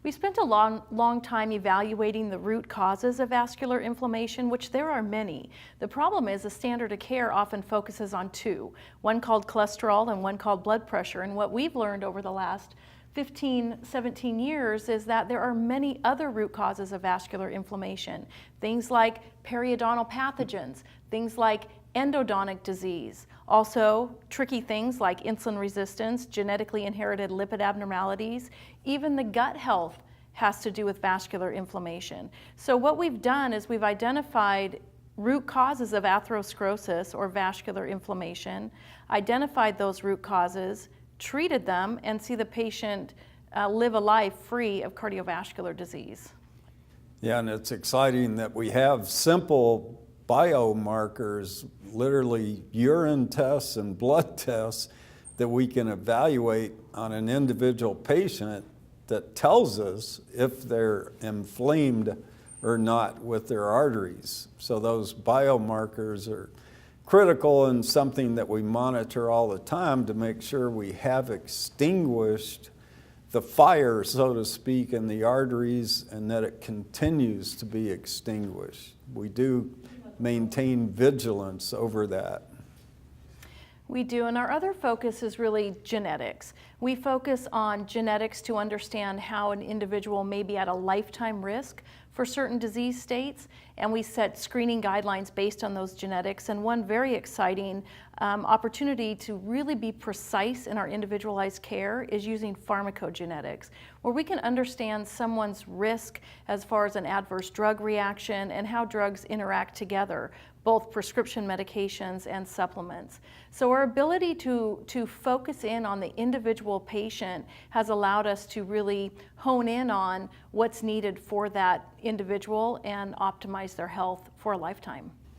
We spent a long time evaluating the root causes of vascular inflammation, which there are many. The problem is the standard of care often focuses on two, one called cholesterol and one called blood pressure. And what we've learned over the last 15, 17 years is that there are many other root causes of vascular inflammation. Things like periodontal pathogens, things like endodontic disease, also tricky things like insulin resistance, genetically inherited lipid abnormalities, even the gut health has to do with vascular inflammation. So what we've done is we've identified root causes of atherosclerosis or vascular inflammation, identified those root causes, treated them, and see the patient live a life free of cardiovascular disease. Yeah, and it's exciting that we have simple biomarkers, literally urine tests and blood tests that we can evaluate on an individual patient that tells us if they're inflamed or not with their arteries. So those biomarkers are critical and something that we monitor all the time to make sure we have extinguished the fire, so to speak, in the arteries and that it continues to be extinguished. We do maintain vigilance over that. We do, and our other focus is really genetics. We focus on genetics to understand how an individual may be at a lifetime risk for certain disease states, and we set screening guidelines based on those genetics. And one very exciting opportunity to really be precise in our individualized care is using pharmacogenetics, where we can understand someone's risk as far as an adverse drug reaction and how drugs interact together, both prescription medications and supplements. So our ability to focus in on the individual patient has allowed us to really hone in on what's needed for that individual and optimize their health for a lifetime.